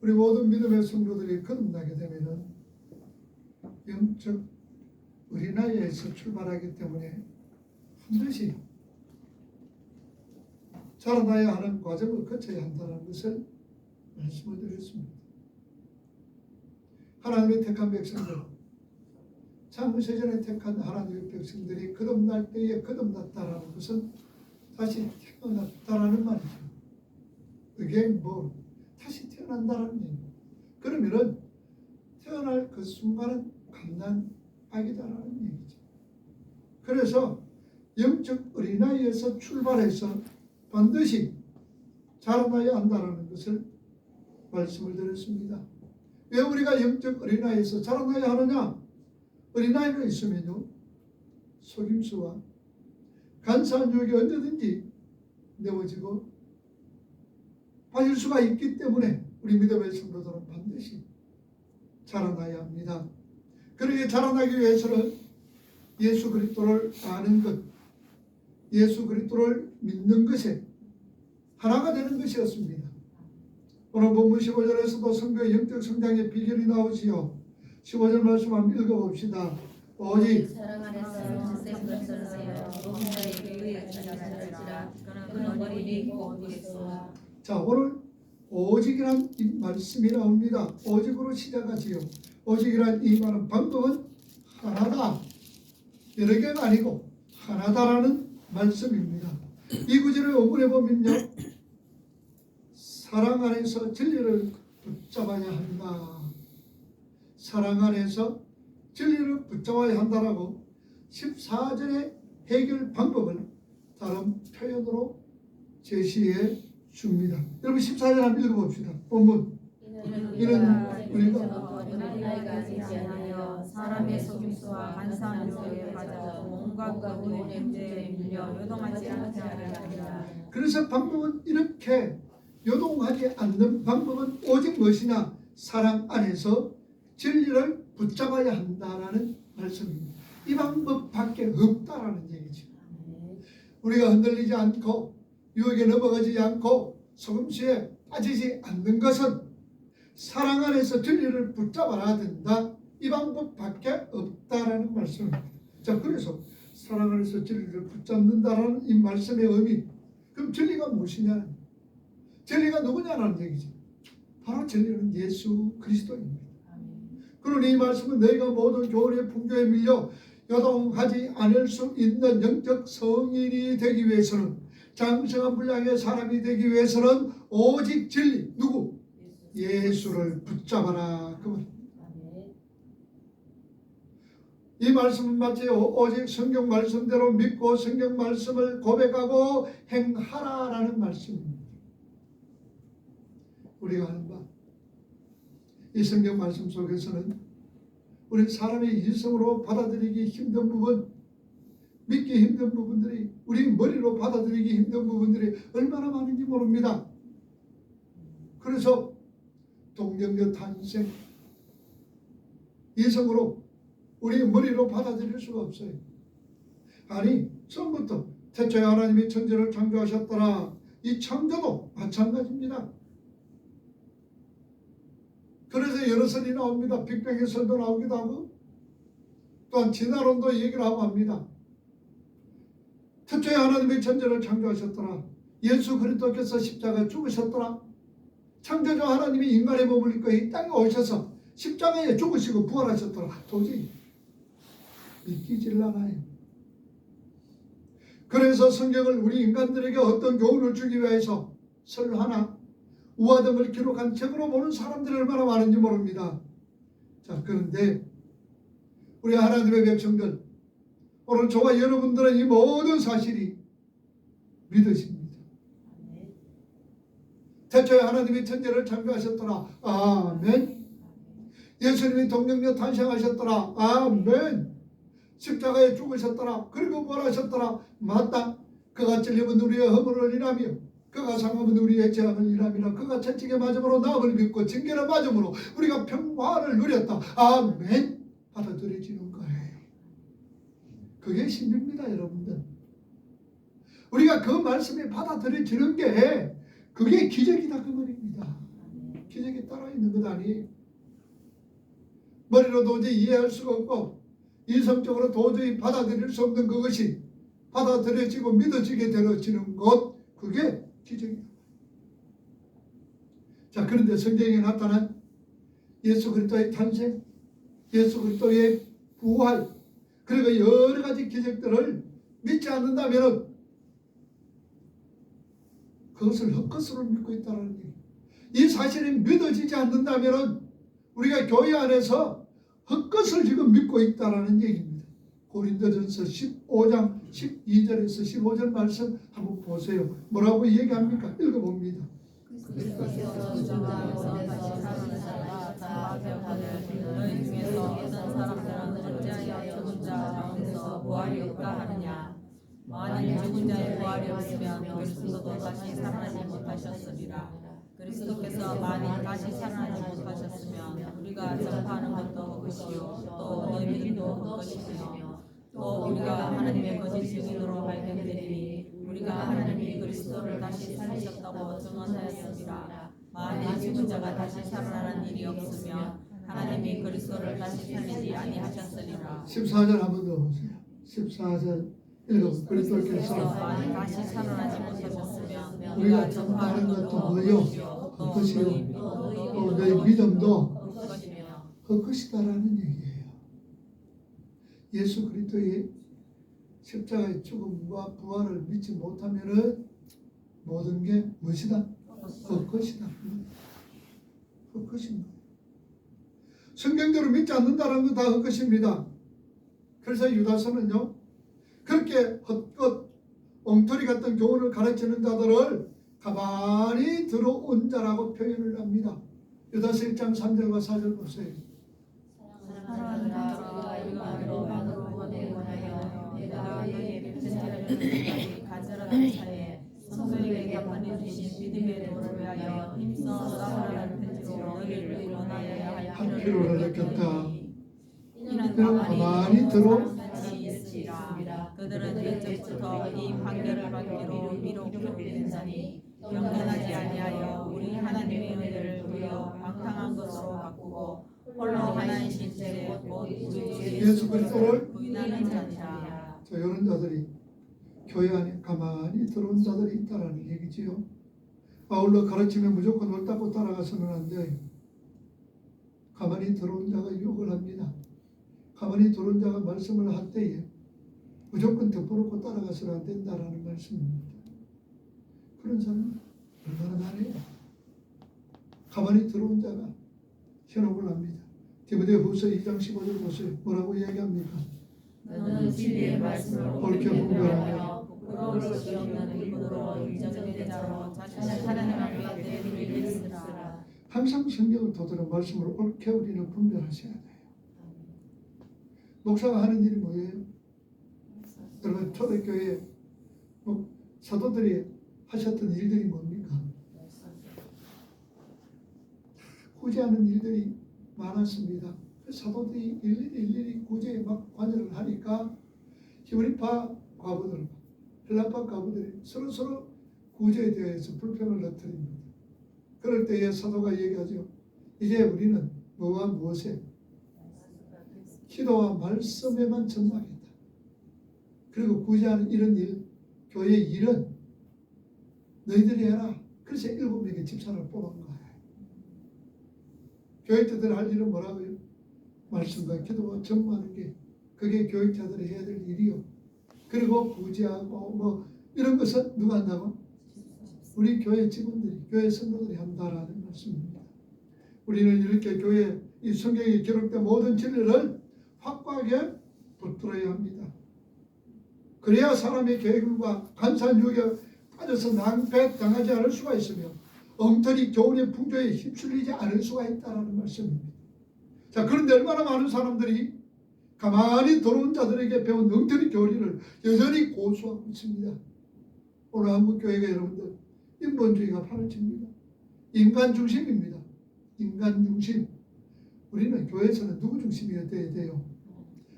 우리 모든 믿음의 성도들이 거듭나게 되면은 영적 어린아이에서 출발하기 때문에 반드시 자라나야 하는 과정을 거쳐야 한다는 것을 말씀을 드렸습니다. 하나님의 택한 백성들, 창세전에 택한 하나님의 백성들이 거듭날 때에 거듭났다라는 것은 다시 태어났다라는 말이죠. 그게 뭐 다시 태어난다라는 얘기예요. 그러면은 태어날 그 순간은 갓난아기다라는 얘기죠. 그래서 영적 어린아이에서 출발해서 반드시 자라나야 한다는 것을 말씀을 드렸습니다. 왜 우리가 영적 어린아이에서 자라나야 하느냐? 어린아이가 있으면요, 속임수와 간사한 유혹이 언제든지 내어지고 빠질 수가 있기 때문에 우리 믿음의 성도들은 반드시 자라나야 합니다. 그렇게 자라나기 위해서는 예수 그리스도를 아는 것, 예수 그리스도를 믿는 것에 하나가 되는 것이었습니다. 오늘 본문 15절에서도 성도의 영적 성장의 비결이 나오지요. 15절 말씀 한번 읽어봅시다. 오직 사랑 안에서 주된 것을 하여 노동자의 교회에 찾아가지라. 그는 머리니 복되겠소아. 자, 오늘 오직이란 이 말씀이 나옵니다. 오직으로 시작하지요. 오직이란 이 말은 방법은 하나다, 여러 개가 아니고 하나다라는 말씀입니다. 이 구절을 원문에 보면요, 사랑 안에서 진리를 붙잡아야 한다, 사랑 안에서 진리를 붙잡아야 한다라고 14절의 해결 방법을 다른 표현으로 제시해 줍니다. 여러분 14절 한번 읽어봅시다. 본문. 이는 우리가 어린아이가 되지 않으여 사람의 속임수와 간사한 유혹에 빠져 온갖 가문의 문제에 밀려 요동하지 않게 하리라. 그래서 방법은 이렇게 요동하지 않는 방법은 오직 무엇이냐? 사랑 안에서 진리를 붙잡아야 한다라는 말씀입니다. 이 방법밖에 없다라는 얘기죠. 우리가 흔들리지 않고 유혹에 넘어가지 않고 속임수에 빠지지 않는 것은 사랑 안에서 진리를 붙잡아야 된다. 이 방법밖에 없다라는 말씀입니다. 자, 그래서 사랑 안에서 진리를 붙잡는다라는 이 말씀의 의미. 그럼 진리가 무엇이냐? 진리가 누구냐라는 얘기죠. 바로 진리는 예수 그리스도입니다. 그러니 이 말씀은 너희가 모든 교훈의 풍조에 밀려 요동하지 않을 수 있는 영적 성인이 되기 위해서는, 장성한 분량의 사람이 되기 위해서는 오직 진리, 누구? 예수를 붙잡아라. 그 말입니다. 이 말씀은 마치 오직 성경 말씀대로 믿고 성경 말씀을 고백하고 행하라라는 말씀입니다. 우리가 하는 바, 이 성경 말씀 속에서는 우리 사람의 이성으로 받아들이기 힘든 부분, 믿기 힘든 부분들이, 우리 머리로 받아들이기 힘든 부분들이 얼마나 많은지 모릅니다. 그래서 동정녀 탄생, 이성으로 우리 머리로 받아들일 수가 없어요. 아니, 처음부터 태초에 하나님이 천지를 창조하셨더라. 이 창조도 마찬가지입니다. 그래서 여러 설이 나옵니다. 빅뱅의 설도 나오기도 하고, 또한 진화론도 얘기를 하고 합니다. 태초에 하나님이 천지를 창조하셨더라. 예수 그리스도께서 십자가에 죽으셨더라. 창조주 하나님이 인간의 몸을 입고 이 땅에 오셔서 십자가에 죽으시고 부활하셨더라. 도저히 믿기질 않아요. 그래서 성경을 우리 인간들에게 어떤 교훈을 주기 위해서 설 하나, 우화 등을 기록한 책으로 보는 사람들이 얼마나 많은지 모릅니다. 자, 그런데 우리 하나님의 백성들, 오늘 저와 여러분들은 이 모든 사실이 믿으십니다. 태초에 하나님이 천지를 창조하셨더라. 아멘. 예수님이 동정녀 탄생하셨더라. 아멘. 십자가에 죽으셨더라. 그리고 부활하셨더라. 맞다. 그가 찔림은 우리의 허물을 인하며 그가 상함은 우리의 죄악을 인함이라. 그가 채찍에 맞음으로 나음을 믿고 징계를 맞음으로 우리가 평화를 누렸다. 아멘. 받아들여지는 거예요. 그게 신입니다, 여러분들. 우리가 그 말씀이 받아들여지는 게 그게 기적이다, 그 말입니다. 기적이 따라 있는 것 아니에요. 머리로 도저히 이해할 수가 없고 이성적으로 도저히 받아들일 수 없는 그것이 받아들여지고 믿어지게 되어지는 것, 그게 기적이에요. 자, 그런데 성경에 나타난 예수 그리스도의 탄생, 예수 그리스도의 부활, 그리고 여러 가지 기적들을 믿지 않는다면 그것을 헛것으로 믿고 있다는 얘기예요. 이 사실이 믿어지지 않는다면 우리가 교회 안에서 헛것을 지금 믿고 있다는 얘기입니다. 고린도전서 15장 12절에서 15절 말씀 한번 보세요. 뭐라고 얘기합니까? 읽어봅니다. 그리스도께서 죽은 자에서 다시 살아나사 자 앞에 너희 중에서 어떤 사람들은 어찌하여 죽은 자 가운데서 부활이 없다 하느냐. 만일 죽은 자의 부활이 없으면 그리스도도 다시 살아나지 못하셨으리라. 그리스도께서 만일 다시 살아나지 못하셨으면 우리가 전파하는 것도 헛것이요 또 너희 믿음도 헛것이며 또 우리가 하나님의 거짓 증인으로 발견되리니 우리가 하나님이 그리스도를 다시 살리셨다고 증언하였습니다. 만일 죽은 자가 다시 살아나는 일이 없으면 하나님이 그리스도를 다시 살리지 아니하셨으리라. 14절 한번 더 보세요. 14절 읽어. 그리스도께서 만일 다시 살아나지 못하셨으면 우리가 전파하는 것도 뭐요? 헛것이요 또 너희 믿음도 헛것이다라는 얘기예요. 예수 그리스도의 십자가의 죽음과 부활을 믿지 못하면은 모든 게 무엇이다? 헛것이다. 헛것입니다. 성경대로 믿지 않는다는 건 다 헛것입니다. 그래서 유다서는요, 그렇게 헛것, 엉터리 같은 교훈을 가르치는 자들을 가만히 들어온 자라고 표현을 합니다. 유다서 1장 3절과 4절 보세요. 사랑하는 자가 일반으로 반으로 원하여 내가 너희에게 편지하려는 간절하던 차에 성도에게 간만에 주신 믿음의 도를 위하여 힘써 싸우라는 편지로 너희를 원하여야 할 필요를 느꼈다. 이는 가만히 들어 있으리라. 그들은 옛적부터 이 판결을 받기로 미로 기록된 자니 경건하지 아니하여 우리 하나님의 은혜를 두려 방탕한 것으로 바꾸고 홀로 하나이신 곧 우리 주 예수 그리스도를 부인하는 자니라. 자, 이런 자들이 교회 안에 가만히 들어온 자들이 있다라는 얘기지요. 아울러 가르치면 무조건 옳다고 따라가서는 안 돼요. 가만히 들어온 자가 욕을 합니다. 가만히 들어온 자가 말씀을 할 때에 무조건 덮어놓고 따라가서는 안 된다라는 말씀입니다. 그런 사람은 얼마나 많아요. 가만히 들어온 자가 현혹을 합니다. 디모데후서 2장 15절 보세요. 뭐라고 얘기합니까? 너는 진리의 말씀을 옳게 분별하며 부끄러울 것이 없는 일부러 인정된 자로 자신을 하나님 앞에 내드리게 했으라. 항상 성경을 도드는 말씀을 옳게 우리는 분별하셔야 돼요. 목사가 하는 일이 뭐예요? 여러분 초대교회 사도들이 하셨던 일들이 뭡니까? 구제하는 일들이 많았습니다. 사도들이 일일이 구제에 막 관여를 하니까 히브리파 과부들, 헬라파 과부들이 서로 구제에 대해서 불평을 터뜨립니다. 그럴 때에 사도가 얘기하죠. 이제 우리는 뭐와 무엇에? 기도와 말씀에만 전망했다. 그리고 구제하는 이런 일, 교회 일은 너희들이 해라. 그래서 7명의 집사를 뽑은 거예요. 교육자들 할 일은 뭐라고요? 말씀과 기도와 전무하는 게 그게 교육자들이 해야 될 일이요. 그리고 구제하고 뭐 이런 것은 누가 한다고? 우리 교회 직원들이, 교회 성도들이 한다라는 말씀입니다. 우리는 이렇게 교회 이 성경에 기록된 모든 진리를 확고하게 붙들어야 합니다. 그래야 사람의 계획과 간사한 유혹에 빠져서 낭패당하지 않을 수가 있으며 엉터리 교훈의 풍조에 휩쓸리지 않을 수가 있다는 말씀입니다. 자, 그런데 얼마나 많은 사람들이 가만히 들어온 자들에게 배운 엉터리 교리를 여전히 고수하고 있습니다. 오늘 한국 교회가 여러분들 인본주의가 판을 칩니다. 인간 중심입니다. 인간 중심. 우리는 교회에서는 누구 중심이어야 돼요?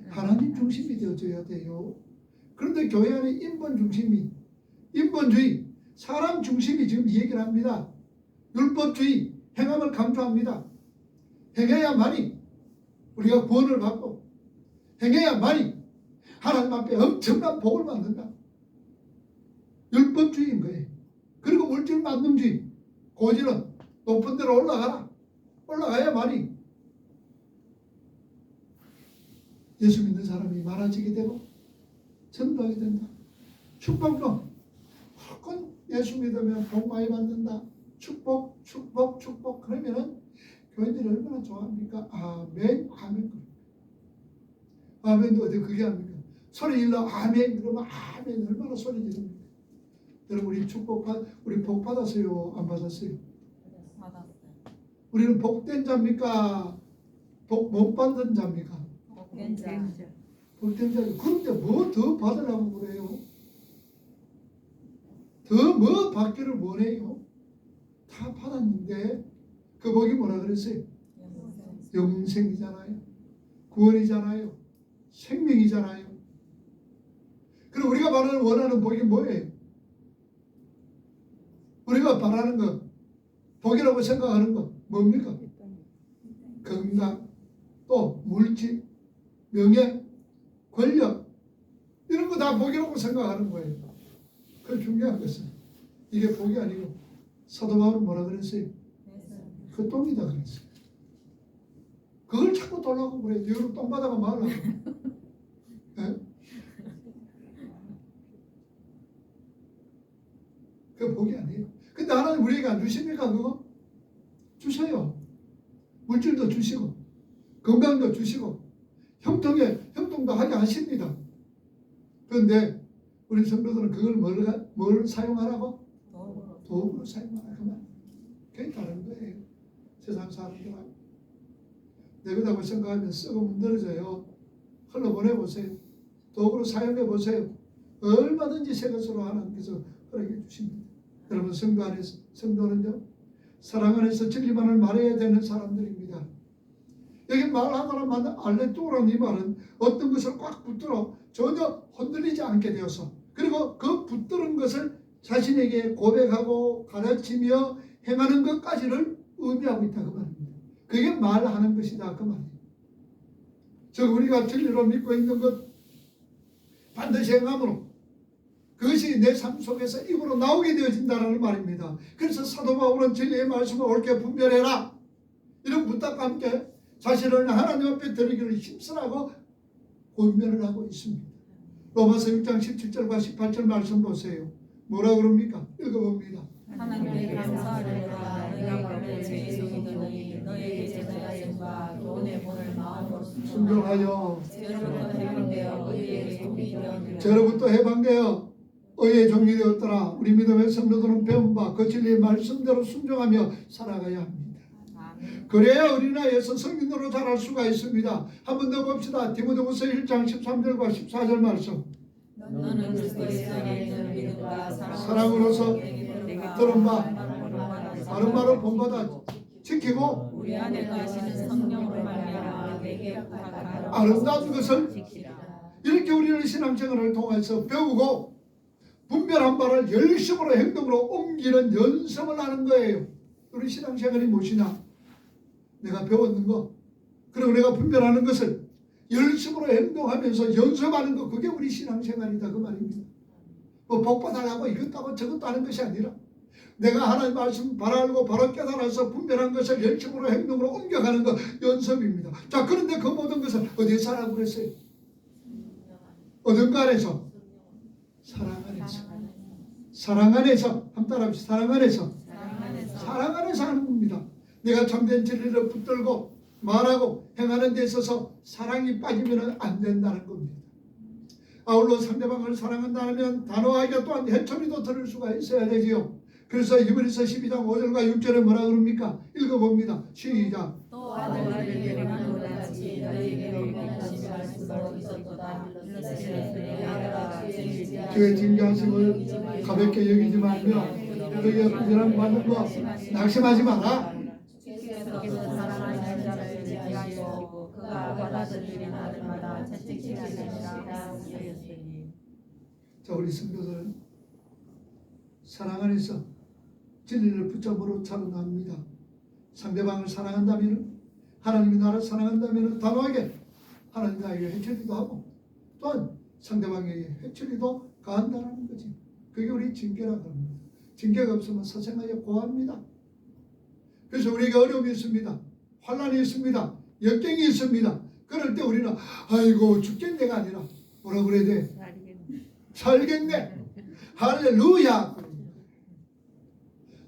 하나님 중심이 되어줘야 돼요. 그런데 교회 안에 인본 중심이, 인본주의, 사람 중심이 지금 이 얘기를 합니다. 율법주의, 행함을 강조합니다. 행해야만이 우리가 구원을 받고 행해야만이 하나님 앞에 엄청난 복을 받는다. 율법주의인 거예요. 그리고 물질 만능주의, 고지는 높은 데로 올라가라. 올라가야만이 예수 믿는 사람이 많아지게 되고 전도하게 된다. 축복도 무조건 예수 믿으면 복 많이 받는다. 축복, 축복, 축복. 그러면은 교인들이 얼마나 좋아합니까? 아멘, 아멘. 아멘도 어디 그게 합니까? 소리 질러 아멘 그러면 아멘 얼마나 소리 지릅니까? 여러분 우리 복 받았어요? 안 받았어요? 받았어요. 우리는 복된 자입니까? 복 못 받는 자입니까? 복된 자. 복된 자죠. 그런데 뭐 더 받으려고 그래요? 더 뭐 받기를 원해요? 다 받았는데 그 복이 뭐라 그랬어요? 영생이잖아요. 구원이잖아요. 생명이잖아요. 그럼 우리가 원하는 복이 뭐예요? 우리가 바라는 것, 복이라고 생각하는 것 뭡니까? 건강, 또 물질, 명예, 권력 이런 거 다 복이라고 생각하는 거예요. 그 중요한 것은 이게 복이 아니고 사도 바울은 뭐라 그랬어요? 그 똥이다 그랬어요. 그걸 자꾸 돌라고 그래. 여러분 똥 받아가 말라고. 네? 그 복이 아니에요. 근데 하나님 우리에게 안 주십니까 그거? 주셔요. 물질도 주시고 건강도 주시고 형통도 하게 하십니다. 그런데 우리 성도들은 그걸 뭘 사용하라고? 도구로 사용하라 그 말. 그게 다른 거예요. 세상 사람들하고 내거다고 생각하면 썩으면 늘어져요. 흘러보내보세요. 도구로 사용해보세요. 얼마든지 새 것으로 하나님께서 허락해 주십니다. 여러분 성도는요 사랑 안에서 진리만을 말해야 되는 사람들입니다. 여기 말하거나 알레토라는 이 말은 어떤 것을 꽉 붙들어 전혀 흔들리지 않게 되어서 그리고 그 붙드는 것을 자신에게 고백하고 가르치며 행하는 것까지를 의미하고 있다 그 말입니다. 그게 말하는 것이다 그 말이에요. 즉 우리가 진리로 믿고 있는 것 반드시 행함으로 그것이 내 삶 속에서 입으로 나오게 되어진다는 말입니다. 그래서 사도 바울은 진리의 말씀을 옳게 분별해라 이런 부탁과 함께 자신을 하나님 앞에 드리기를 힘쓰라고 권면을 하고 있습니다. 로마서 6장 17절과 18절 말씀 보세요. 뭐라 그럽니까? 읽어봅니다. 하나님께 감사하리라. 너희가 원래 죄의 속이더니 너희에게 제자의 은과 교훈의 본을 마음으로 순종하여 저로부터 해방되어 의의 종이 되었더라. 우리 믿음의 성도들은 배운 바 그 진리의 말씀대로 순종하며 살아가야 합니다. 그래야 어린아이에서 성인으로 자랄 수가 있습니다. 한 번 더 봅시다. 디모데후서 1장 13절과 14절 말씀. 너는 그리스도의 있는 믿음과 사랑으로서 들은 바 바른 말을 본받아 지키고 우리 안에 거하시는 성령으로 말미암아 내게 부탁하여 아름다운 것을 이렇게 우리는 신앙생활을 통해서 배우고 분별한 바를 열심으로 행동으로 옮기는 연습을 하는 거예요. 우리 신앙생활이 무엇이냐? 내가 배웠는 거 그리고 내가 분별하는 것을 열심으로 행동하면서 연습하는 거 그게 우리 신앙생활이다 그 말입니다. 뭐 복받아라고 이것도 하고 저것도 하는 것이 아니라 내가 하나님 말씀 바로 알고 바로 깨달아서 분별한 것을 열심으로 행동으로 옮겨가는 것 연습입니다. 자 그런데 그 모든 것을 어디에서 하라고 그랬어요? 어딘가 안에서 사랑 안에서 사랑 안에서 한번 따라합시다. 사랑 안에서 하는 겁니다. 내가 참된 진리를 붙들고 말하고 행하는 데 있어서 사랑이 빠지면 안 된다는 겁니다. 아울러 상대방을 사랑한다면 단호하게 또한 해초리도 들을 수가 있어야 되지요. 그래서 히브리서 12장 5절과 6절에 뭐라 그럽니까? 읽어봅니다. 시작. 또 아들에게 나누는 같이 너희에게 명령하신 말씀도 있었도다. 주의 진정하심을 가볍게 여기지 말며 그의 부지런 받는 거 낙심하지 마라. 사랑하는 자를 지키하여 그가 받아들이는 아들마다 채찍질하시니라. 자 우리 성도들 사랑 안에서 진리를 붙잡으러 자라납니다. 상대방을 사랑한다면, 하나님의 나라를 사랑한다면 단호하게 하나님 나에게 회초리도 하고 또한 상대방에게 회초리도 가한다는 거지. 그게 우리 징계라고 합니다. 징계가 없으면 사생활에 고합니다. 그래서 우리가 어려움이 있습니다. 환난이 있습니다. 역경이 있습니다. 그럴 때 우리는 아이고 죽겠네가 아니라 뭐라 그래야 돼? 살겠네. 할렐루야.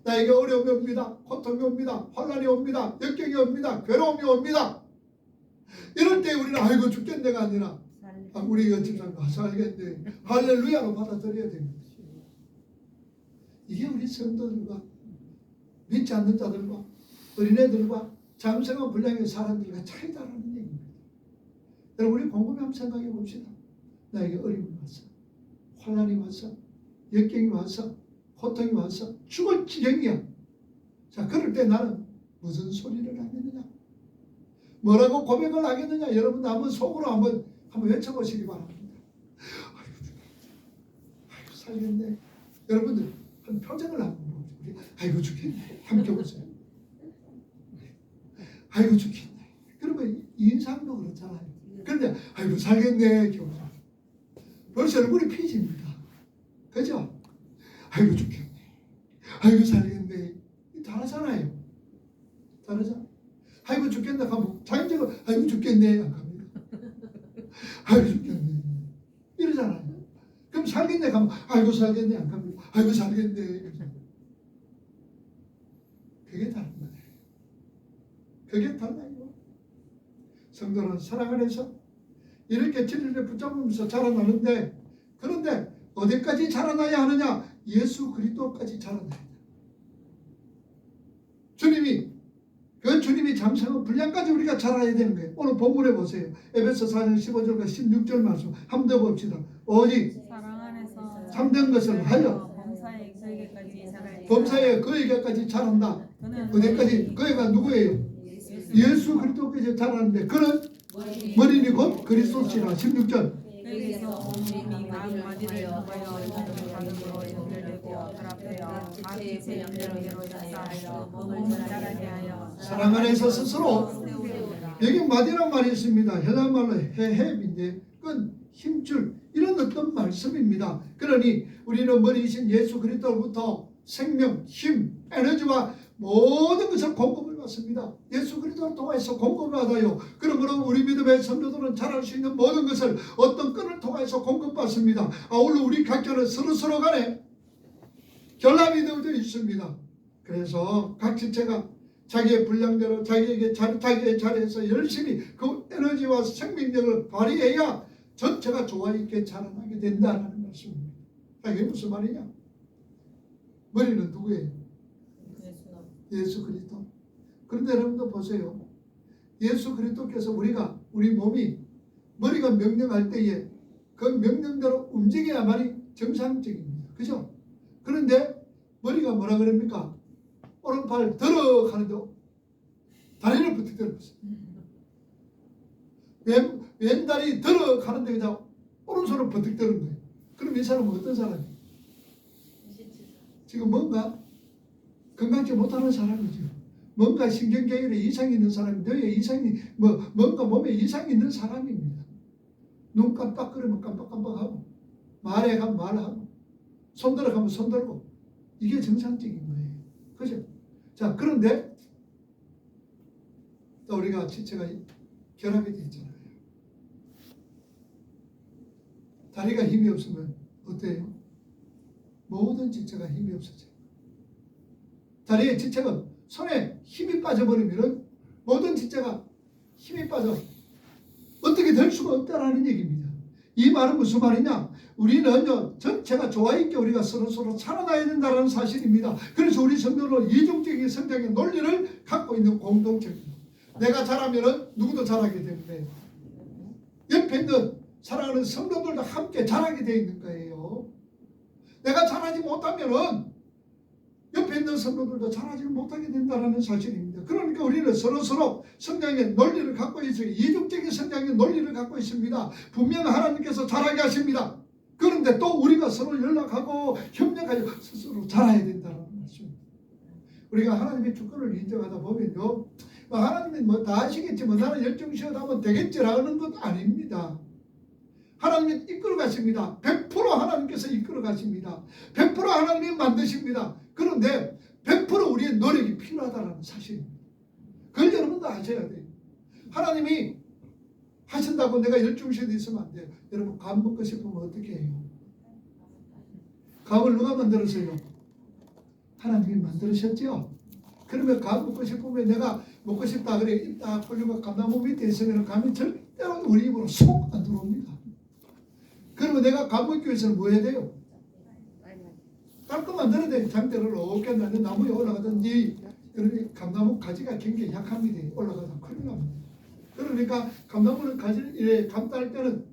나에게 어려움이 옵니다. 고통이 옵니다. 환난이 옵니다. 역경이 옵니다. 괴로움이 옵니다. 이럴 때 우리는 아이고 죽겠네가 아니라 우리가 집사님 살겠네. 할렐루야로 받아들여야 됩니다. 이게 우리 성도들과 믿지 않는 자들과 어린애들과 잠생한 불량의 사람들과 차이다라는 얘기입니다. 여러분 우리 곰곰이 한번 생각해 봅시다. 나에게 어려움이 왔어. 환난이 왔어. 역경이 왔어. 고통이 왔어. 죽을 지경이야. 자, 그럴 때 나는 무슨 소리를 하겠느냐? 뭐라고 고백을 하겠느냐? 여러분 한번 속으로 한번 외쳐보시기 바랍니다. 아이고 살겠네. 여러분들 한 표정을 한번 보세요. 아이고 죽겠네. 함께 보세요. 아이고 죽겠네. 그러면 인상도 그렇잖아요. 그런데 아이고 살겠네. 이렇게 벌써 얼굴이 피집니다. 그죠? 아이고 죽겠네. 아이고 살겠네. 다르잖아요. 다르죠? 아이고 죽겠네 하면 자연적으로 아이고 죽겠네 합니다. 아이고 죽겠네 이러잖아요. 그럼 살겠네 하면 아이고 살겠네 안 합니다. 아이고 살겠네. 그게 다른 거예요. 그게 달라요. 성도는 사랑 안에서 이렇게 진리를 붙잡으면서 자라나는데, 그런데 어디까지 자라나야 하느냐? 예수 그리스도까지 자라나야 돼. 주님이 잠생한 분량까지 우리가 자라야 되는 거예요. 오늘 본문에 보세요. 에베소 4장 15절과 16절 말씀 한번 더 봅시다. 오직 사랑 안에서 참된 것을 하여 범사에 그에게까지 자란다. 어디까지? 그애가 누구예요? 예수 그리스도께서 자라는데 그는 머리니 곧 그리스도시라. 16절. 여기서 온몸이 마디를 통하여 하나님으로 연결되고 결합되어 각 지체 연결로 역사하여 몸을 자라게 하여 사랑 안에서 스스로, 여기 마디란 말이 있습니다. 헬라 말로 헤헤인데 그건 힘줄 이런 어떤 말씀입니다. 그러니 우리는 머리이신 예수 그리스도로부터 생명, 힘, 에너지와 모든 것을 공급을 받습니다. 예수 그리스도를 통해서 공급을 받아요. 그러므로 우리 믿음의 성도들은 잘할 수 있는 모든 것을 어떤 끈을 통해서 공급받습니다. 아울러 우리 각자는 서로 간에 결합이 되어 있습니다. 그래서 각 지체가 자기의 분량대로 자기의 자리에서 열심히 그 에너지와 생명력을 발휘해야 전체가 조화 있게 자라나게 된다는 말씀입니다. 이게 무슨 말이냐? 머리는 누구예요? 예수 그리스도. 그런데 여러분도 보세요. 예수 그리스도께서 우리 몸이 머리가 명령할 때에 그 명령대로 움직여야만이 정상적입니다. 그죠? 그런데 머리가 뭐라 그럽니까? 오른팔 들어 하는데 다리를 부탁드렸어요. 왼다리 들어 가는데 그냥 오른손을 버뜩드는 거예요. 그럼 이 사람은 어떤 사람이에요? 지금 뭔가 건강치 못하는 사람이죠. 뭔가 신경계열에 이상이 있는 사람이, 뇌에 이상이, 뭔가 몸에 이상이 있는 사람입니다. 눈 깜빡거리면 깜빡깜빡하고, 말해 가면 말하고, 손들어 가면 손들고, 이게 정상적인 거예요. 그죠? 자, 그런데 또 우리가 지체가 결합이 되어 있잖아요. 다리가 힘이 없으면 어때요? 모든 지체가 힘이 없어져요. 다리의 지체가 손에 힘이 빠져버리면 모든 지체가 힘이 빠져 어떻게 될 수가 없다라는 얘기입니다. 이 말은 무슨 말이냐? 우리는요 전체가 조화있게 우리가 서로 살아나야 된다는 사실입니다. 그래서 우리 성도는 이중적인 성장의 논리를 갖고 있는 공동체입니다. 내가 잘하면 누구도 잘하게 되는데 옆에 있는 사랑하는 성도들도 함께 잘하게 되어 있는 거예요. 내가 잘하지 못하면 옆에 있는 성도들도 잘하지 못하게 된다는 사실입니다. 그러니까 우리는 서로 성장의 논리를 갖고 있어요. 이중적인 성장의 논리를 갖고 있습니다. 분명 하나님께서 잘하게 하십니다. 그런데 또 우리가 서로 연락하고 협력하여 스스로 잘해야 된다는 말씀입니다. 우리가 하나님의 주권을 인정하다 보면요, 하나님이 뭐 다 하시겠지, 뭐 나는 열정시어도 하면 되겠지라는 것 아닙니다. 하나님이 이끌어 가십니다. 100% 하나님께서 이끌어 가십니다. 100% 하나님이 만드십니다. 그런데 100% 우리의 노력이 필요하다는 사실입니다. 그걸 여러분도 아셔야 돼요. 하나님이 하신다고 내가 열중시에 있으면 안 돼요. 여러분, 감 먹고 싶으면 어떻게 해요? 감을 누가 만들었어요? 하나님이 만드셨죠? 그러면 감 먹고 싶으면 내가 먹고 싶다 그래 입다 걸리고 감나무 밑에 있으면 감이 절대로 우리 입으로 쏙 안 들어옵니다. 그러면 내가 감 먹기 위해서는 뭐 해야 돼요? 깔끔한 들어야 돼요. 장대를 이렇게 나는 나무에 올라가든지, 그러니 감나무 가지가 굉장히 약합니다. 올라가다 큰일 납니다. 그러니까 감나무는 가지를 이래 감딸 때는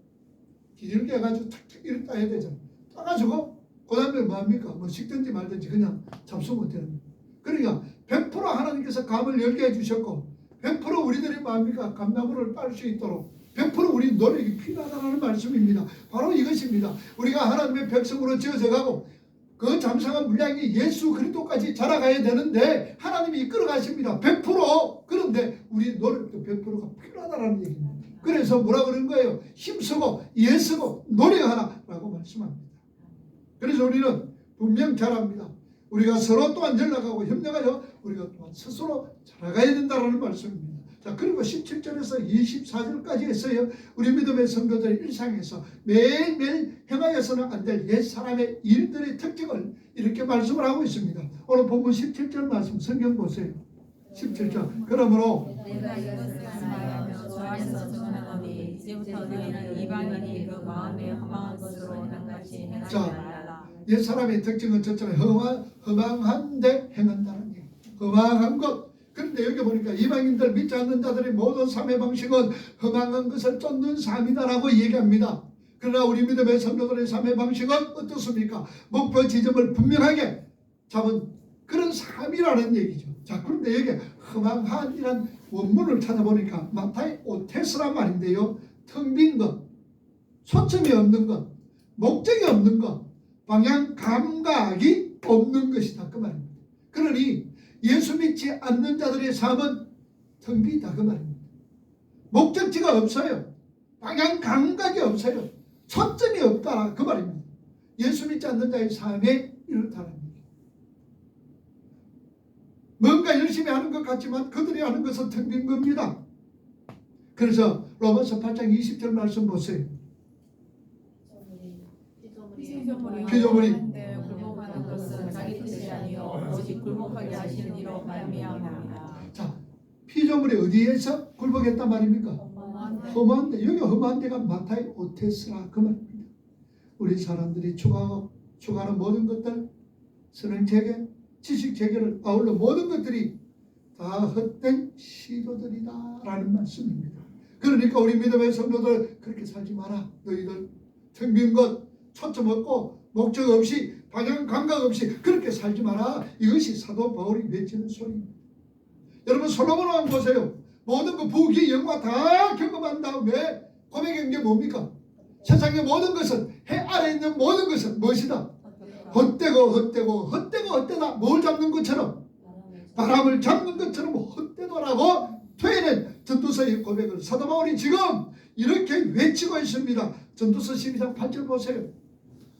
기질게 해가지고 탁탁 이렇게 따야 되잖아요. 따가지고 그 다음에 뭐합니까? 뭐 식든지 말든지 그냥 잡수면 되는 거예요. 그러니까 100% 하나님께서 감을 열게 해주셨고 100% 우리들이 뭐합니까? 감나무를 딸 수 있도록 100% 우리 노력이 필요하다는 말씀입니다. 바로 이것입니다. 우리가 하나님의 백성으로 지어져가고 그 잠상한 분량이 예수 그리스도까지 자라가야 되는데 하나님이 이끌어 가십니다. 100%. 그런데 우리 노력도 100%가 필요하다는 얘기입니다. 그래서 뭐라 그런 거예요? 힘쓰고 애쓰고 노력하라라고 말씀합니다. 그래서 우리는 분명 잘합니다. 우리가 서로 또한 연락하고 협력하여 우리가 또한 스스로 자라가야 된다는 말씀입니다. 자, 그리고 17절에서 24절까지 했어요. 우리 믿음의 성도들 일상에서 매일매일 행하여서는 안 될 옛 사람의 일들의 특징을 이렇게 말씀을 하고 있습니다. 오늘 본문 17절 말씀 성경 보세요. 17절. 그러므로 내가 이것을 말하며 주 안에서 증언하노니 이제부터 너희는 이방인이 그 마음에 허망한 것으로 행같이 행하지 말라. 옛 사람의 특징은 저처럼 허망한데 행한다는 얘기. 허망한 것. 그런데 여기 보니까 이방인들 믿지 않는 자들의 모든 삶의 방식은 허망한 것을 쫓는 삶이다라고 얘기합니다. 그러나 우리 믿음의 성도들의 삶의 방식은 어떻습니까? 목표 지점을 분명하게 잡은 그런 삶이라는 얘기죠. 자, 그런데 여기 허망한이란 원문을 찾아보니까 마타이 오테스란 말인데요. 텅 빈 것, 초점이 없는 것, 목적이 없는 것, 방향 감각이 없는 것이다 그 말입니다. 그러니 예수 믿지 않는 자들의 삶은 텅 비다 그 말입니다. 목적지가 없어요. 방향 감각이 없어요. 초점이 없다 그 말입니다. 예수 믿지 않는 자의 삶에 이렇다는 얘기예요. 뭔가 열심히 하는 것 같지만 그들이 하는 것은 텅 빈 겁니다. 그래서 로마서 8장 20절 말씀 보세요. 피조물이 굴복하는 것은 자기 뜻이 아니요 오직 굴복하게 하시는 이로 말미암아. 자, 피조물이 어디에서 굴복했단 말입니까? 험한 데. 여기 험한 데가 마타이 오테스라 그 말입니다. 우리 사람들이 추구하는 모든 것들, 선행체계, 지식체계를 아울러 모든 것들이 다 헛된 시도들이다 라는 말씀입니다. 그러니까 우리 믿음의 성도들 그렇게 살지 마라. 너희들 텅 빈 것, 초점 없고 목적 없이 방향 감각 없이 그렇게 살지 마라. 이것이 사도 바울이 외치는 소리입니다. 여러분 솔로몬 왕 보세요. 모든 그 부귀 영화 다 경험한 다음에 고백한 게 뭡니까? 세상의 모든 것은 해 아래 있는 모든 것은 무엇이다? 헛되다. 뭘 잡는 것처럼 바람을 잡는 것처럼 헛되더라고 토해낸 전도서의 고백을 사도 바울이 지금 이렇게 외치고 있습니다. 전도서 12장 8절 보세요.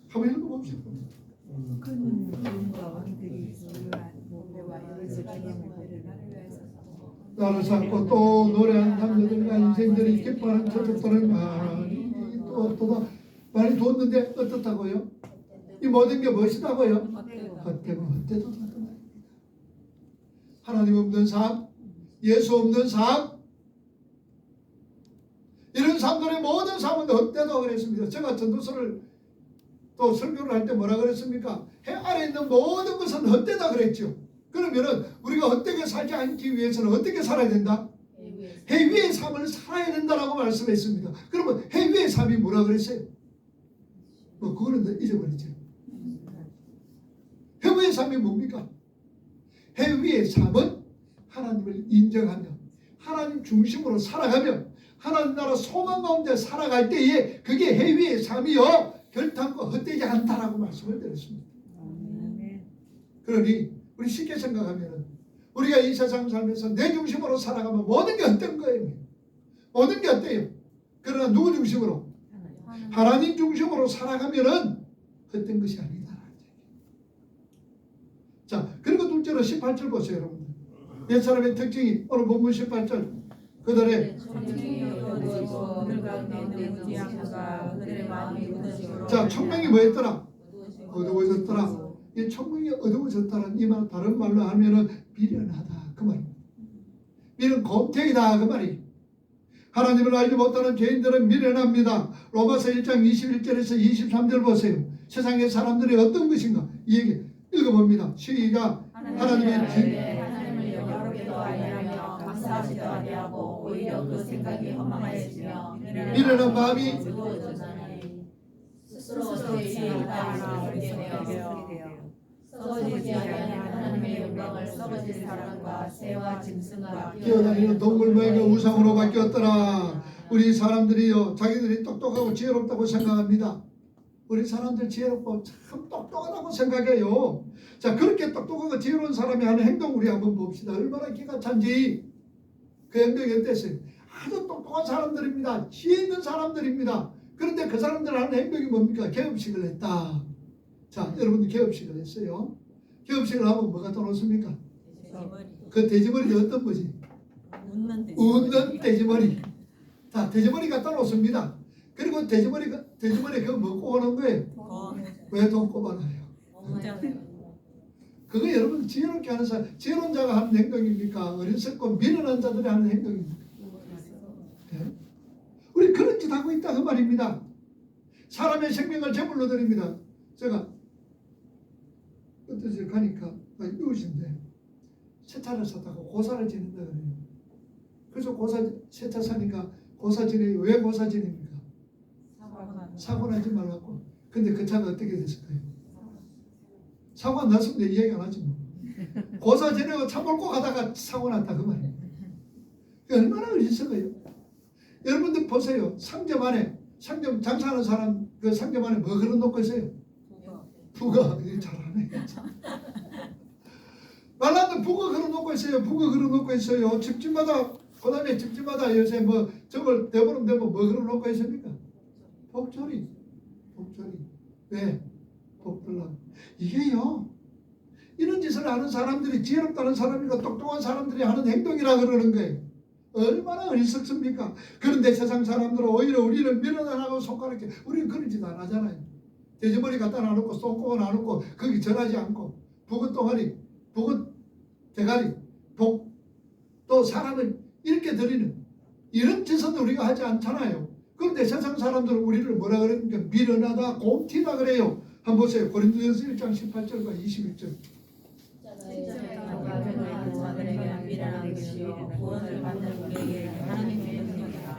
한번 읽어봅시다. 나를 삼고 또 노래하는 남녀들과 인생들이 기뻐하는 저족들은 많이 뒀는데 어떻다고요? 이 모든 게 무엇이다고요? 헛되다. 하나님 없는 삶, 예수 없는 삶, 이런 사람들의 모든 삶은 헛되다 그랬습니다. 제가 전도서를 또 설교를 할 때 뭐라 그랬습니까? 해 아래 있는 모든 것은 헛되다 그랬죠. 그러면은 우리가 헛되게 살지 않기 위해서는 어떻게 살아야 된다? 해 위의 삶을 살아야 된다라고 말씀했습니다. 그러면 해 위의 삶이 뭐라 그랬어요? 뭐 그거는 잊어버리죠. 해 위의 삶이 뭡니까? 해 위의 삶은 하나님을 인정하며 하나님 중심으로 살아가며 하나님 나라 소망 가운데 살아갈 때에 그게 해 위의 삶이요 결탄코 헛되지 않다라고 말씀을 드렸습니다. 그러니 우리 쉽게 생각하면은 우리가 이 세상 살면서 내 중심으로 살아가면 모든 게 헛된 거예요. 모든 게 헛돼요. 그러나 누구 중심으로? 하나님 중심으로 살아가면은 헛된 것이 아니다. 자, 그리고 둘째로 18절 보세요, 여러분. 옛 사람의 특징이 오늘 본문 18절 그들의 자, 총명이 뭐였더라? 어두워졌더라. 이 총명이 어두워졌다는 이 말 다른 말로 하면은 미련하다 그 말. 미련 곰탱이다 그 말이. 하나님을 알지 못하는 죄인들은 미련합니다. 로마서 1장 21절에서 23절 보세요. 세상의 사람들이 어떤 것인가? 이 얘기 읽어봅니다. 시작. 하나님을 영화롭게도 아니하며 감사하지도 아니하고 오히려 그 생각이 허망하여지며 미련한 마음이 스스로 지혜를 따라 되어 썩어지지 아니하는 하나님의 영광을 썩어질 사람과 새와 짐승과 뛰어다니는 동물 모양의 우상으로 바뀌었더라. 우리 사람들이요, 자기들이 똑똑하고 지혜롭다고 생각합니다. 우리 사람들 지혜롭고 참 똑똑하다고 생각해요. 자, 그렇게 똑똑하고 지혜로운 사람이 하는 행동 우리 한번 봅시다. 얼마나 기가 찬지. 그 행동이 어땠어요? 아주 똑똑한 사람들입니다. 지혜 있는 사람들입니다. 그런데 그 사람들 하는 행동이 뭡니까? 개업식을 했다. 자, 여러분들 개업식을 했어요. 개업식을 하면 뭐가 떠오릅니까? 그 돼지머리가 어떤 거지? 웃는 돼지머리. 자, 돼지머리가 떠오릅니다. 그리고 돼지머리 그거 뭐 꼽아놓은 거예요? 왜 돈 꼽아놔요? 그거 여러분 지혜롭게 하는 사람, 지혜로운 자가 하는 행동입니까? 어리석고 미련한 자들이 하는 행동입니까? 네? 우리 그런 짓 하고 있다 그 말입니다. 사람의 생명을 제물로 드립니다. 제가 어떠지 가니까 이웃인데 새 차를 샀다고 고사를 지낸다 그래요. 그래서 새 차 사니까 고사 지내요. 왜 고사 지냅니까? 사고 나지 말라고. 근데 그 차가 어떻게 됐을까요? 사고 났으면 내 이야기 안 하지 뭐. 고사 지내고 차 몰고 가다가 사고 났다 그 말이에요. 얼마나 어리석어요. 여러분들 보세요. 상점 장사하는 사람 그 상점 안에 뭐 걸어놓고 있어요? 북어. 잘하네. 말라도 북어 걸어놓고 있어요. 북어 걸어놓고 있어요. 집집마다 그다음에 집집마다 요새 뭐 저걸 대보름 되면 뭐 걸어놓고 있습니까? 복조리. 왜? 복들라고. 이게요. 이런 짓을 하는 사람들이 지혜롭다는 사람이고 똑똑한 사람들이 하는 행동이라 그러는 거예요. 얼마나 어리석습니까? 그런데 세상 사람들은 오히려 우리를 밀어내라고 손가락에 우리는 그런 짓 안 하잖아요. 돼지머리 갖다 놔놓고 손꼽아 놔놓고 거기 절하지 않고 북은 똥아리, 북은 대가리, 복 또 사람을 이렇게 드리는 이런 짓은 우리가 하지 않잖아요. 그런데 세상 사람들은 우리를 뭐라 그러니까 미련하다, 곰티다 그래요. 한번 보세요. 고린도전서 1장 18절과 21절. 자들에게는 미련한 것이요 구원을 받는 우리에게 하나님의 능력이라.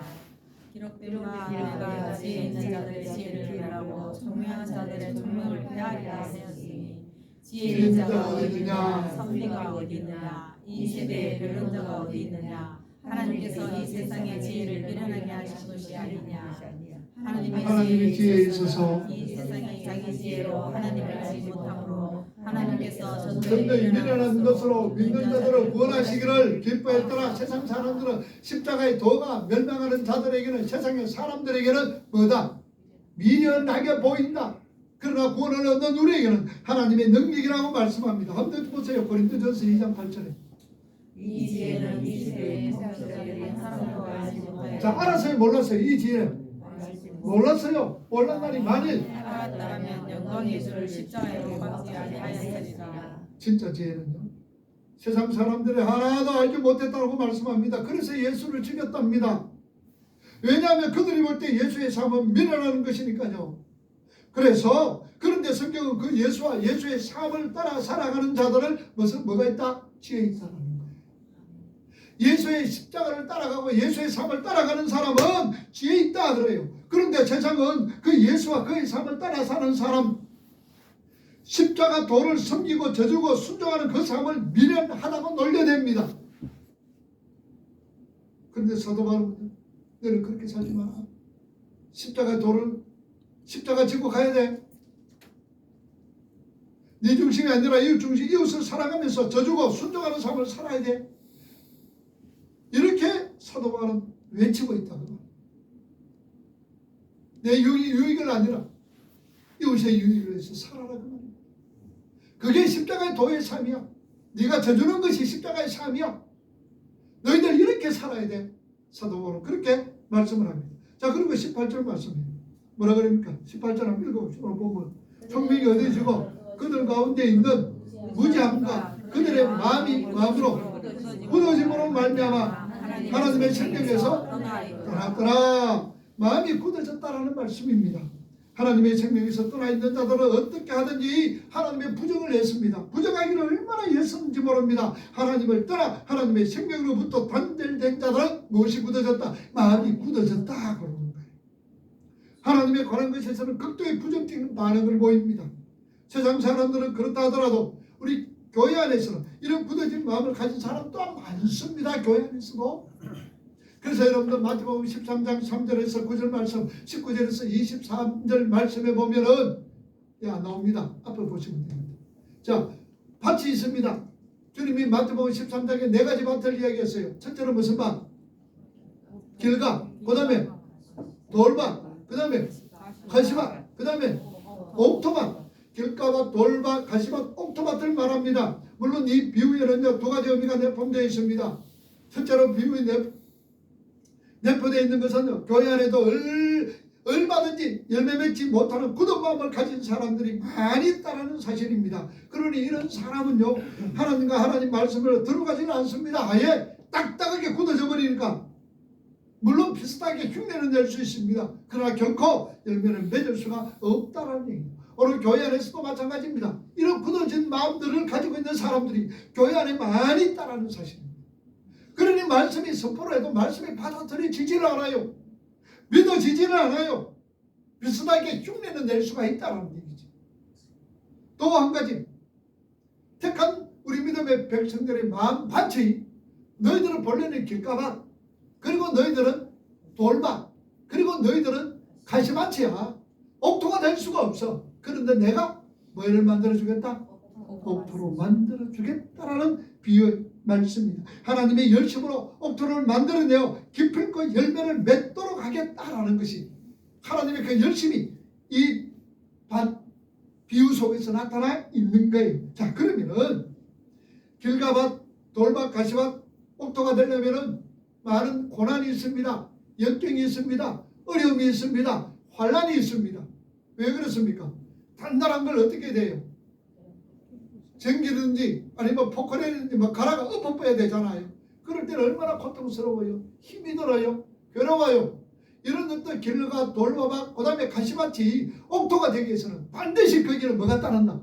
기록된 바 지혜 있는 자들의 지혜를 비하고 총명한 자들의 총명을 빼앗기라 하였으니 지혜 있는 자가 어디 있느냐 선비가 어디 있느냐 이 세대의 변론자가 어디 있느냐 하나님께서 이 세상의 지혜를 미련하게 하신 것이 아니냐. 하나님의 지혜에 있어서 이 세상이 자기 지혜로 하나님을 알지 못함으로 하나님께서 전도에 미련한 것으로 믿는 자들을 구원하시기를 기뻐했더라. 세상 사람들은 십자가의 도가 멸망하는 자들에게는 세상의 사람들에게는 뭐다? 미련하게 보인다. 그러나 구원을 얻는 우리에게는 하나님의 능력이라고 말씀합니다. 한번 보세요. 고린도전서 2장 8절에. 이 지혜는 이 시대의 성실자들이 하나님을 알지 못하여 자, 알았어요? 몰랐어요? 이 지혜는 몰랐어요. 몰랐나니 만일 알았다면 영광의 주를 십자가에 못 박지 아니하였으리라. 진짜 지혜는요. 세상 사람들이 하나도 알지 못했다고 말씀합니다. 그래서 예수를 죽였답니다. 왜냐하면 그들이 볼 때 예수의 삶은 미련하는 것이니까요. 그래서 그런데 성경은 그 예수와 예수의 삶을 따라 살아가는 자들을 뭐가 있다? 지혜 있다는 거예요. 예수의 십자가를 따라가고 예수의 삶을 따라가는 사람은 지혜 있다 그래요. 그런데 세상은 그 예수와 그의 삶을 따라 사는 사람, 십자가 도를 섬기고 져주고 순종하는 그 삶을 미련하다고 놀려댑니다. 그런데 사도 바울은 너는 그렇게 살지 마라. 십자가 지고 가야 돼. 네 중심 중심이 아니라 이웃 중심, 이웃을 사랑하면서 져주고 순종하는 삶을 살아야 돼. 이렇게 사도 바울은 외치고 있다고. 내 유익을 아니라 이웃의 유익을 위해서 살아라 그 말이야. 그게 십자가의 도의 삶이야. 네가 져주는 것이 십자가의 삶이야. 너희들 이렇게 살아야 돼. 사도 바울은 그렇게 말씀을 합니다. 자, 그리고 18절 말씀이에요. 뭐라 그럽니까? 18절 한번 읽어봅시다. 오늘 보면 총명이 얻어지고 그들 가운데 있는 무지함과 그들의 마음으로 굳어짐으로 말미암아 하나님의 생명에서 떠났더라. 마음이 굳어졌다라는 말씀입니다. 하나님의 생명에서 떠나 있는 자들은 어떻게 하든지 하나님의 부정을 했습니다. 부정하기를 얼마나 했었는지 모릅니다. 하나님을 떠나 하나님의 생명으로부터 단절된 자들은 무엇이 굳어졌다? 마음이 굳어졌다 그러는 거예요. 하나님에 관한 것에서는 극도의 부정적인 반응을 보입니다. 세상 사람들은 그렇다 하더라도 우리 교회 안에서는 이런 굳어진 마음을 가진 사람 또한 많습니다. 교회 안에서도. 그래서 여러분들 마태복음 13장 3절에서 9절 말씀, 19절에서 23절 말씀에 보면은 나옵니다. 앞에 보시면 됩니다. 자, 밭이 있습니다. 주님이 마태복음 13장에 네 가지 밭을 이야기했어요. 첫째는 무슨 밭? 길가, 그 다음에 돌밭, 그 다음에 가시밭, 그 다음에 옥토밭. 길가밭, 돌밭, 가시밭, 옥토밭을 말합니다. 물론 이 비유에는 두 가지 의미가 내포되어 있습니다. 첫째로 비유에 내포되어 있는 것은 교회 안에도 얼마든지 열매 맺지 못하는 굳은 마음을 가진 사람들이 많이 있다는 사실입니다. 그러니 이런 사람은요, 하나님과 하나님 말씀을 들어가지는 않습니다. 아예 딱딱하게 굳어져 버리니까. 물론 비슷하게 흉내는 낼 수 있습니다. 그러나 결코 열매를 맺을 수가 없다는 얘기입니다. 오늘 교회 안에서도 마찬가지입니다. 이런 굳어진 마음들을 가지고 있는 사람들이 교회 안에 많이 있다는 사실입니다. 그러니 말씀이 선포를 해도 말씀이 받아들여지지를 않아요. 믿어지지를 않아요. 비슷하게 흉내는 낼 수가 있다는 얘기죠. 또 한 가지, 택한 우리 믿음의 백성들의 마음 밭이 너희들은 본래는 길가밭, 그리고 너희들은 돌밭, 그리고 너희들은 가시밭이야. 옥토가 될 수가 없어. 그런데 내가 뭐를 만들어주겠다? 옥토로 만들어주겠다라는 비유의 말씀입니다. 하나님의 열심으로 옥토를 만들어내어 기필코 열매를 맺도록 하겠다라는 것이 하나님의 그 열심이 이 비유 속에서 나타나 있는 거예요. 자, 그러면은 길가밭, 돌밭, 가시밭, 옥토가 되려면은 많은 고난이 있습니다. 역경이 있습니다. 어려움이 있습니다. 환란이 있습니다. 왜 그렇습니까? 단단한 걸 어떻게 돼요? 전기든지 아니면 포크레든지 뭐 가라가 엎어야 되잖아요. 그럴 때는 얼마나 고통스러워요. 힘이 들어요. 괴로워요. 이런 어떤 길가, 돌밭, 그 다음에 가시밭이 옥토가 되기 위해서는 반드시 거기는 뭐가 따른다?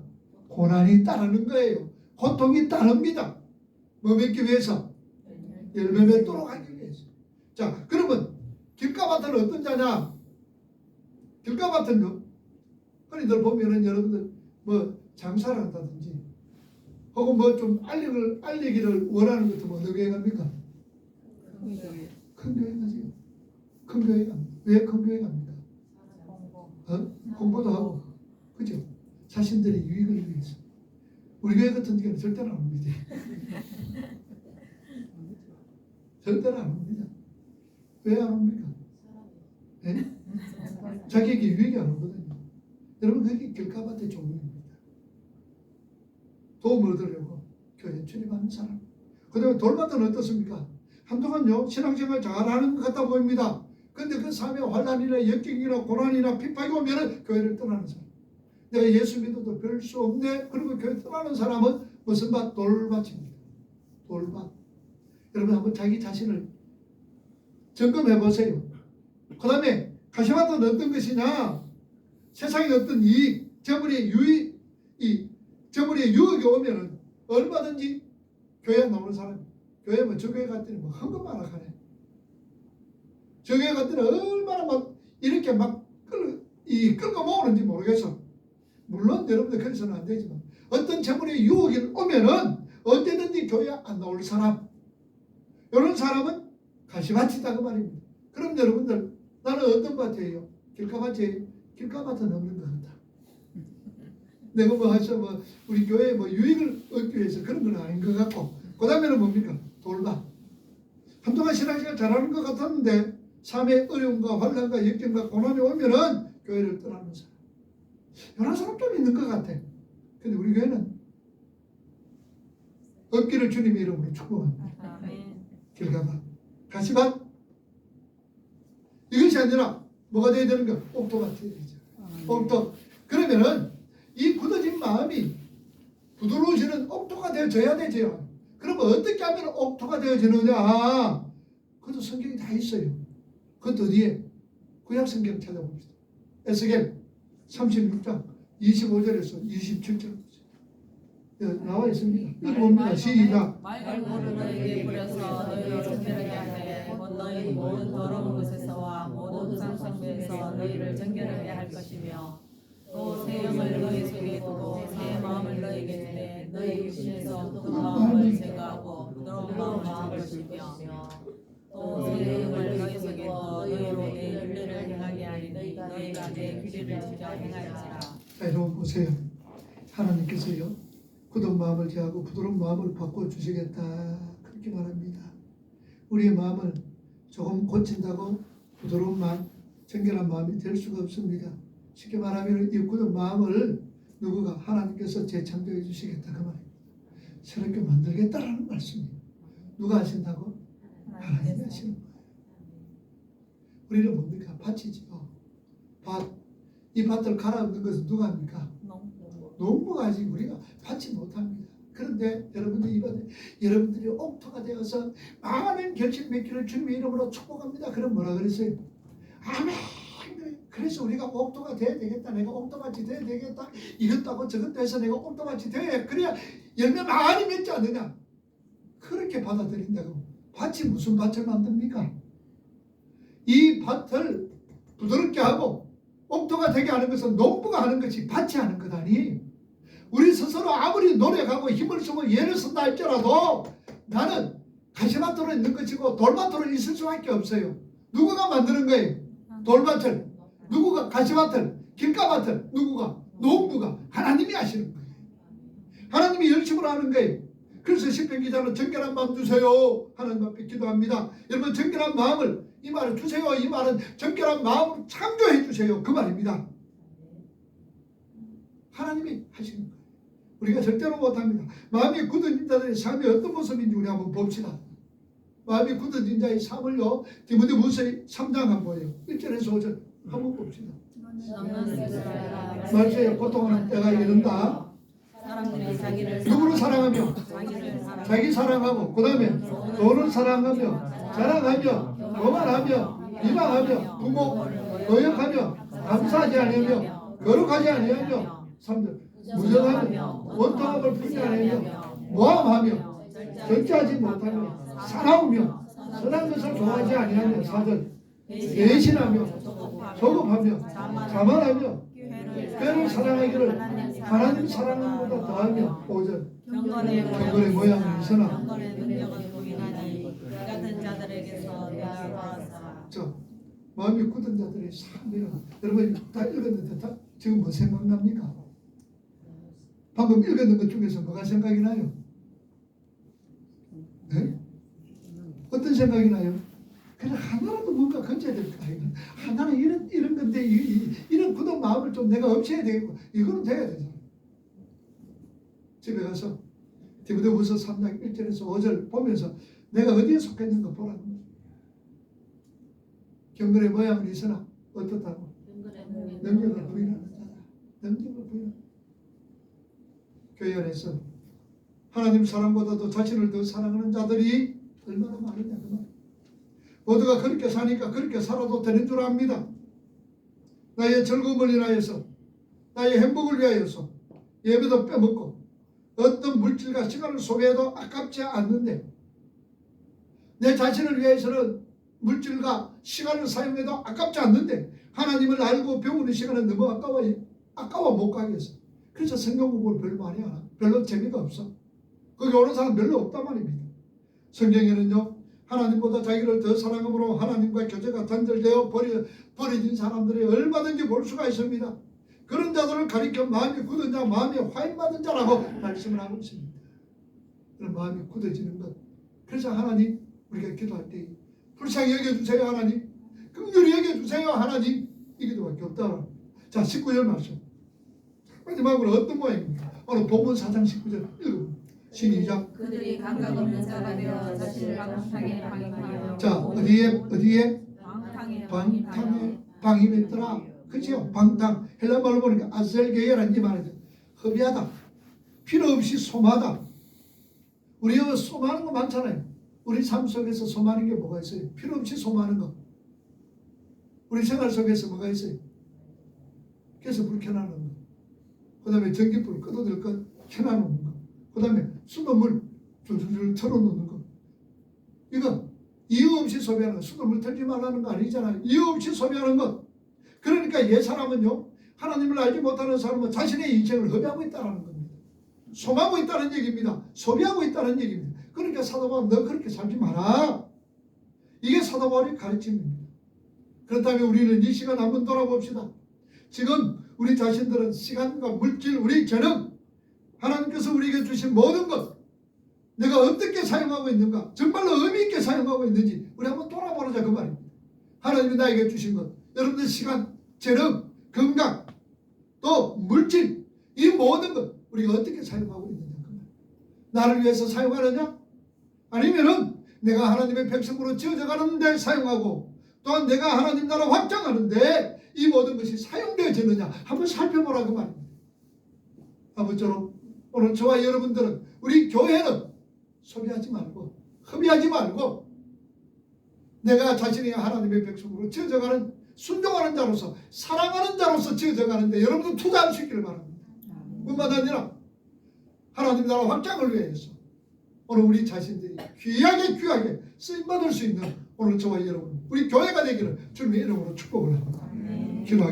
고난이 따르는 거예요. 고통이 따릅니다. 뭐 맺기 위해서? 열매 맺도록 하기 위해서. 자, 그러면 길가밭은 어떤 자냐? 길가밭은요, 흔히들 보면은 여러분들 뭐 장사를 한다든지 혹은 뭐 좀 알리기를 원하는 것도 뭐 어느 교회 갑니까? 큰 교회 가지. 큰 교회 갑니다. 왜 큰 교회 갑니까? 공부도 하고, 그죠? 자신들의 유익을 위해서. 우리 교회 같은 경우는 절대로 안 옵니다. 절대로 안 옵니다. 왜 안 옵니까? 네? 자기에게 유익이 안 오거든요. 여러분, 그게 길가밭의 종류입니다. 도움을 얻으려고 교회에 출입하는 사람. 그 다음에 돌밭은 어떻습니까? 한동안요, 신앙생활 잘하는 것 같아 보입니다. 근데 그 삶에 환란이나 역경이나 고난이나 핍박이 오면은 교회를 떠나는 사람. 내가 예수 믿어도 별 수 없네. 그리고 교회 떠나는 사람은 무슨 밭? 돌밭입니다. 돌밭. 여러분 한번 자기 자신을 점검해 보세요. 그 다음에 가시밭은 어떤 것이냐? 세상에 어떤 이익, 재물의 유혹이 오면은 얼마든지 교회 나오는 사람, 교회 뭐 저 교회 갔더니 뭐 헌금만 하네. 저 교회 갔더니 얼마나 막 이렇게 막 끌고 모으는지 모르겠어. 물론 여러분들 그래서는 안 되지만 어떤 재물의 유혹이 오면은 언제든지 교회 안 나올 사람, 이런 사람은 가시밭이다 그 말입니다. 그럼 여러분들, 나는 어떤 밭이에요? 길가밭이에요? 길가밭은 없는 것 같다. 내가 뭐 해서 뭐 우리 교회에 뭐 유익을 얻기 위해서 그런 건 아닌 것 같고, 그 다음에는 뭡니까? 돌봐. 한동안 신앙생활 잘하는 것 같았는데 삶의 어려움과 환난과 역경과 고난이 오면은 교회를 떠나는 사람, 이런 사람 좀 있는 것 같아. 근데 우리 교회는 없기를 주님의 이름으로 축복합니다. 길 가봐. 가시밭. 이것이 아니라 뭐가 돼야 되는 거? 옥토가 돼야 되죠. 옥토. 그러면은 이 굳어진 마음이 부드러워지는 옥토가 되어져야 되죠. 그러면 어떻게 하면 옥토가 되어지느냐? 그것도 성경이 다 있어요. 그것도 어디에? 구약 성경 찾아봅시다. 에스겔 36장 25절에서 27절 나와 있습니다. 읽어봅니다. 시작. 맑은 물을 너희에게 뿌려서 너희를 정결하게 하되 곧 너희 모든 더러운 것에서와 모든 우상숭배에서 너희를 정결하게 할 것이며 또 새 영을 너희 속에 두고 새 마음을 너희에게 주되 너희 육신에서 굳은 마음을 제거하고 부드러운 마음을 주시며 또 새 영을 너희 속에 두어 너희로 내 윤례를 행하게 하리니 너희가 내 규례를 지켜 행할지라. 자, 여러분 보세요. 하나님께서요 굳은 마음을 제하고 부드러운 마음을 바꿔주시겠다 그렇게 말합니다. 우리의 마음을 조금 고친다고 부드러운 마음, 정결한 마음이 될 수가 없습니다. 쉽게 말하면 이 굳은 마음을 누구가 하나님께서 재창조해 주시겠다 그 말입니다. 새롭게 만들겠다라는 말씀이에요. 누가 하신다고? 하나님이 하시는 거예요. 우리는 뭡니까? 밭이지요. 밭. 이 밭을 갈아엎는 것은 누가 합니까? 농부가 하지 우리가 받지 못합니다. 그런데 여러분들이 옥토가 되어서 많은 결실 맺기를 주님의 이름으로 축복합니다. 그럼 뭐라 그랬어요? 아멘. 그래서 우리가 옥토가 돼야 되겠다. 내가 옥토밭이 돼야 되겠다. 이것도 하고 저것도 해서 내가 옥토밭이 돼야 그래야 열매 많이 맺지 않느냐. 그렇게 받아들인다고. 밭이 무슨 밭을 만듭니까? 이 밭을 부드럽게 하고 옥토가 되게 하는 것은 농부가 하는 것이 밭이 하는 것 아니. 우리 스스로 아무리 노력하고 힘을 쓰고 예를 쓴다 할지라도 나는 가시밭으로 있는 것이고 돌밭으로 있을 수밖에 없어요. 누구가 만드는 거예요? 돌밭을. 누구가 가시밭을, 길가밭을. 누구가? 농부가. 하나님이 하시는 거예요. 하나님이 열심으로 하는 거예요. 그래서 시편 기자는 정결한 마음 주세요 하나님 앞에 기도합니다. 여러분 정결한 마음을 이 말을 주세요. 이 말은 정결한 마음을 창조해 주세요 그 말입니다. 하나님이 하시는 거예요. 우리가 절대로 못합니다. 마음이 굳은 자들의 삶이 어떤 모습인지 우리 한번 봅시다. 마음이 굳은 자의 삶을요 디모데후서 3장 한번 보여요. 1절에서 5절 한번 봅시다. 말세에 고통하는 때가 이른다. 사람들이 자기를 누구를 사랑하며? 자기 사랑하고 그 다음에 돈을 사랑하며 자랑하며 교만하며 비방하며 부모 거역하며 감사하지 아니하며 거룩하지 아니하며 3절 무정하며 원통함을 풀지 아니하며 모함하며 절제하지 못하며 사나우며 선한 것을 좋아하지 아니하며 4절 배신하며 조급하며 자만하며 교회를 사랑하기를 하나님 사랑하는 것보다 더하며 5절 경건의 모양은 있으나 경건의 능력은 부인하니 이 같은 자들에게서 내가 마음이 굳은 자들의 삶이라. 여러분 다 읽었는데 다 지금 뭐 생각납니까? 방금 읽었는 것 중에서 뭐가 생각이 나요? 네? 어떤 생각이 나요? 그래 하나라도 뭔가 건져야 될까? 하나는 이런 건데 이런 굳은 마음을 좀 내가 없애야 되겠고 이거는 돼야 되잖아. 집에 가서 디모데후서 3장 1절에서 5절 보면서 내가 어디에 속했는가 보라는 거예요. 경건의 모양은 있으나 어떻다고? 능력을 부인하는 자다. 능력을 부인하는 자다. 교회 안에서 하나님 사랑보다도 자신을 더 사랑하는 자들이 얼마나 많으냐 그 말. 모두가 그렇게 사니까 그렇게 살아도 되는 줄 압니다. 나의 즐거움을 위하여서 나의 행복을 위하여서 예배도 빼먹고 어떤 물질과 시간을 소비해도 아깝지 않는데 내 자신을 위해서는 물질과 시간을 사용해도 아깝지 않는데 하나님을 알고 배우는 시간은 너무 아까워 못 가겠어. 그래서 성경 공부를 별로 많이 안 하고 별로 재미가 없어. 거기 오는 사람 별로 없단 말입니다. 성경에는요 하나님보다 자기를 더 사랑함으로 하나님과 교제가 단절되어 버려진 사람들이 얼마든지 볼 수가 있습니다. 그런 자들을 가리켜 마음이 굳은 자, 마음이 화인받은 자라고 말씀을 하고 있습니다. 그런 마음이 굳어지는 것. 그래서 하나님, 우리가 기도할 때 불쌍히 여겨주세요 하나님, 긍휼히 여겨주세요 하나님, 이 기도밖에 없다. 자, 19절 말씀. 마지막으로 어떤 모양입니까? 오늘 본문 4장 19절 읽어봅니다. 시작. 그들이 감각 없는 자가 되어 자신을 방탕에 방임하여 자, 어디에 방탕에 방임했더라. 그죠? 방탕. 헬라말로 보니까 아셀게이라는 이 말이죠. 허비하다. 필요 없이 소마다. 우리가 소마하는 거 많잖아요. 우리 삶 속에서 소마하는 게 뭐가 있어요? 필요 없이 소마하는 거. 우리 생활 속에서 뭐가 있어요? 그래서 불 켜놓는 거. 그 다음에 전기불 끄어들 것 켜놓는 거. 그 다음에 수돗물 줄줄 틀어놓는 거. 이거 이유 없이 소비하는 거. 수돗물 틀지 말라는 거 아니잖아요. 이유 없이 소비하는 것. 그러니까 옛 사람은요, 하나님을 알지 못하는 사람은 자신의 인생을 허비하고 있다는 겁니다. 소망하고 있다는 얘기입니다. 소비하고 있다는 얘기입니다. 그러니까 사도 바울은 너 그렇게 살지 마라. 이게 사도 바울의 가르침입니다. 그렇다면 우리는 이 시간 한번 돌아봅시다. 지금 우리 자신들은 시간과 물질, 우리 재능, 하나님께서 우리에게 주신 모든 것, 내가 어떻게 사용하고 있는가, 정말로 의미 있게 사용하고 있는지 우리 한번 돌아보자 그 말입니다. 하나님이 나에게 주신 것, 여러분들 시간, 재능, 건강, 또 물질, 이 모든 것 우리가 어떻게 사용하고 있느냐 그 말. 나를 위해서 사용하느냐, 아니면은 내가 하나님의 백성으로 지어져 가는데 사용하고, 또한 내가 하나님 나라 확장하는데 이 모든 것이 사용되어지느냐 한번 살펴보라 그 말입니다. 아무쪼록 오늘 저와 여러분들은, 우리 교회는 소비하지 말고 허비하지 말고 내가 자신이 하나님의 백성으로 지어져가는, 순종하는 자로서, 사랑하는 자로서 지어져가는데 여러분들 투자할 수 있기를 바랍니다. 뿐만 아니라 하나님 나라 확장을 위해서 오늘 우리 자신들이 귀하게 쓰임받을 수 있는 오늘 저와 여러분, 우리 교회가 되기를 주님의 이름으로 축복을 합니다. 기도하겠습니다.